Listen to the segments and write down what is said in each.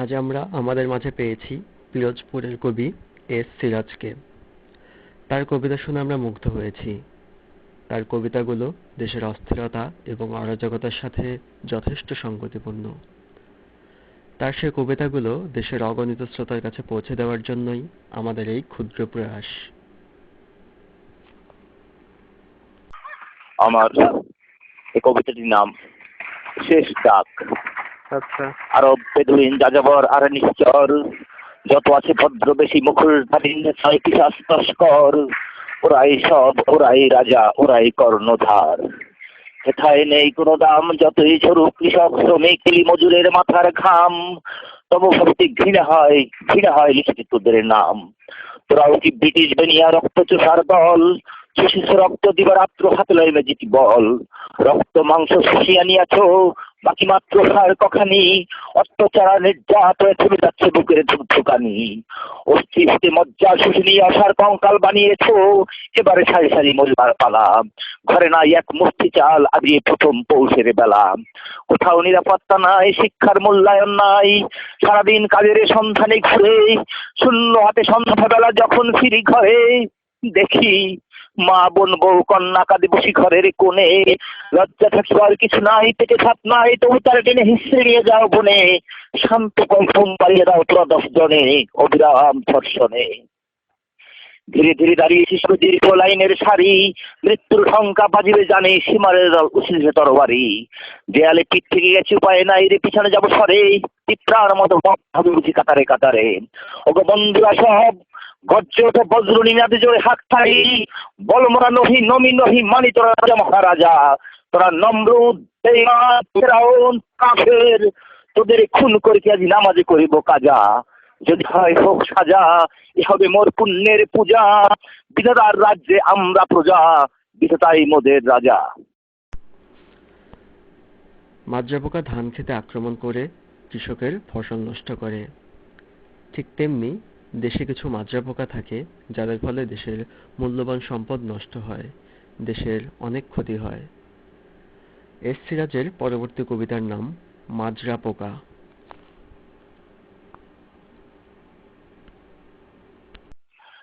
আজ আমরা আমাদের মাঝে পেয়েছি পিরোজপুরের কবি এস সিরাজকে। তার কবিতা শুনে আমরা মুগ্ধ হয়েছি। তার কবিতাগুলো দেশের অস্থিরতা এবং অরাজকতার সাথে যথেষ্ট সঙ্গতিপূর্ণ। তার সেই কবিতাগুলো দেশের অগণিত শ্রোতার কাছে পৌঁছে দেওয়ার জন্যই আমাদের এই ক্ষুদ্র প্রয়াস। আমার এই কবিতাটির নাম শেষ ডাক। আচ্ছা। আরব বেদুইন যাযাবর আর নিশ্চর, যত আছে ভদ্র বেশি মুখুর তস্কর, ওরাই সব, ওরাই রাজা, ওরাই কর্ণধার। হেথায় নেই কোনো দাম, যতই ঝরুক কৃষক শ্রমিক মজুরের মাথার ঘাম, তবু ভক্তি ঘৃণা হয় লিখিত তোদের নাম। তোরাও কি ব্রিটিশ বেনিয়া রক্ত চোষার দল, শিশু রক্ত দিবারাত্র হাত লয় মেজিটি বল। রক্ত মাংস শুষিয়া নিয়াছ, বাকি মাত্র সার কখানি, অত্যাচার নির্যাত থেমে যাচ্ছে বুকের ধুকধুকানি। অস্থিতে মজ্জা শুষিনি আশার কঙ্কাল বানিয়েছ, এবারে সারি সারি মরিবার পালা। ঘরে নাই এক মুষ্টি চাল, আজকে প্রথম পৌষের বেলা। কোথাও নিরাপত্তা নাই, শিক্ষার মূল্যায়ন নাই, সারাদিন কাজের সন্ধানে ঘুরে, শূন্য হাতে সন্ধ্যাবেলা যখন ফিরি ঘরে, দেখি মা বোন বউ কন্যা কাঁদে বসি ঘরের কোণে। লজ্জা থাকিবার কিছু নাই, পেটে ছাপ নাই, তবু তার টেনে হিসড়ে নিয়ে যাও বনে। শান্ত কণ্ঠম পালিয়ে দাও তোরা 10 জনে, অবিরাম ধর্ষণে। ধীরে ধীরে দাঁড়িয়েছিস দীর্ঘ লাইনের সারি, মৃত্যুর শঙ্কা বাজিবে জানে সীমারের উচিত তরবারি। দেয়ালে পিঠ থেকে গেছে উপায় নাই রে, পিছনে যাবো সরে, পিঁপড়ার মতো হবে বুঝি কাতারে কাতারে। ওগো বন্ধুরা সব, গর্জে ওঠে বজ্র নিনাদে জোরে হাত ছাড়ি, বল মোরা নহি নমি নহি মানি তোরা রাজা মহারাজা। তোরা নমরুদ, বেঈমান, ফেরাউন, কাফের, তোদের খুন করে কি আজ নামাজে করিব কাজা। যদি হয় হোক সাজা, এ হবে মোর পুণ্যের পূজা, বিধাতার রাজ্যে আমরা প্রজা, বিধাতাই মোদের রাজা। মাজরা পোকা ধান খেতে আক্রমণ করে কৃষকের ফসল নষ্ট করে। ঠিক তেমনি দেশে কিছু মাজরা পোকা থাকে যাদের ফলে দেশের মূল্যবান সম্পদ নষ্ট হয়, দেশের অনেক ক্ষতি হয়। এস সিরাজের পরবর্তী কবিতার নাম মাজরা পোকা।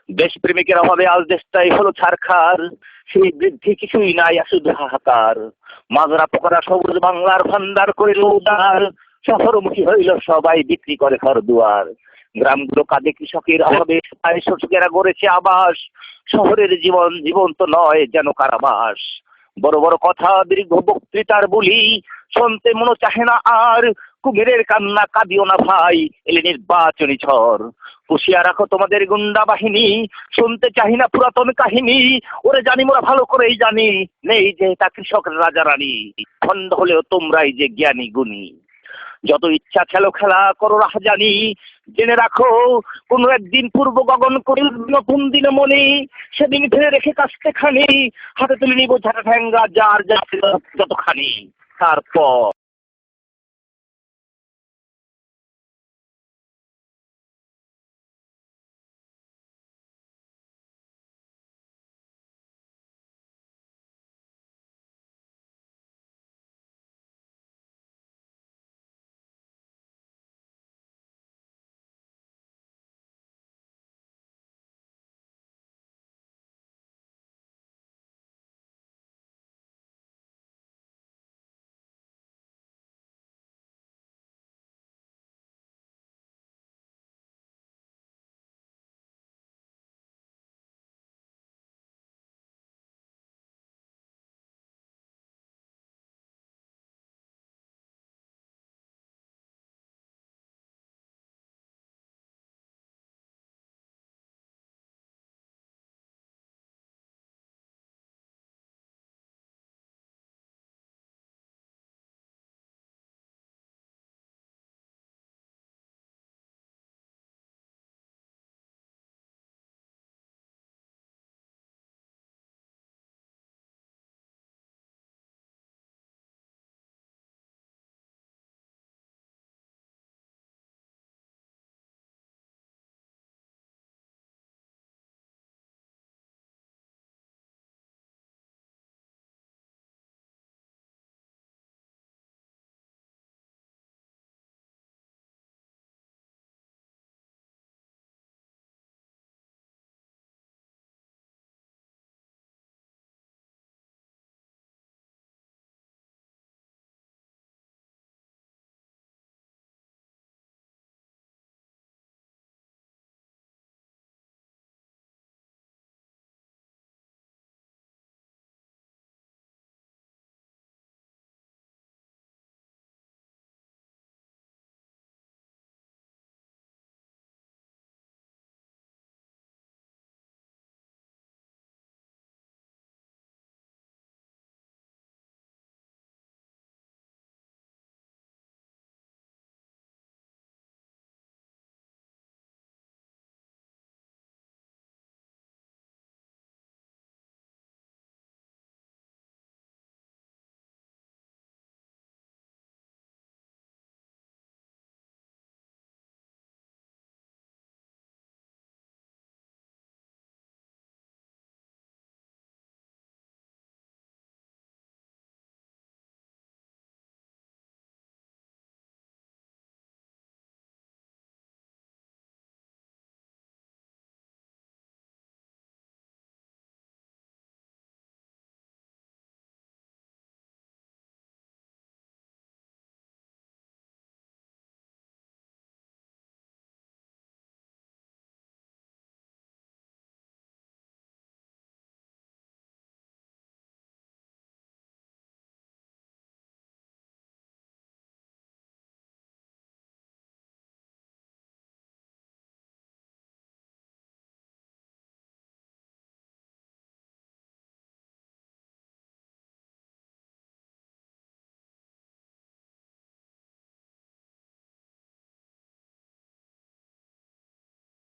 দেশপ্রেমিকের অভাবে আজ দেশটাই হলো ছারখার, সেই বৃদ্ধি কিছুই নাই, শুধু হাহাকার। মাজরা পোকারা সবুজ বাংলার ভান্ডার করিল উদার, শহরমুখী হইল সবাই, বিক্রি করে ঘর দুয়ার। গ্রামগুলো কাঁদে কৃষকের অভাবে, শোষকেরা গড়েছে আবাস, শহরের জীবন জীবন্ত নয় যেন কারাবাস। বড় বড় কথা দীর্ঘ বক্তৃতার বলি, শুনতে মনো চাহে না আর, কুমিরের কান্না কাঁদিও না ভাই, এলে নির্বাচনী ঝড়। পুষিয়া রাখো তোমাদের গুন্ডা বাহিনী, শুনতে চাহি না পুরাতন কাহিনী। ওরে জানি মোরা ভালো করেই জানি, নেই যে তা কৃষক রাজা রানী, খন্ড হলেও তোমরাই যে জ্ঞানী গুণী। যত ইচ্ছা খেলো খেলা করো রাহাজানি, জেনে রাখো কোনো একদিন পূর্ব গগন করিল নতুন দিনে মনে। সেদিন ফেলে রেখে কাস্তে খানি, হাতে তুলে নিব ঝাঁটা ঠ্যাঙ্গা যার যা ছিল যতখানি। তারপর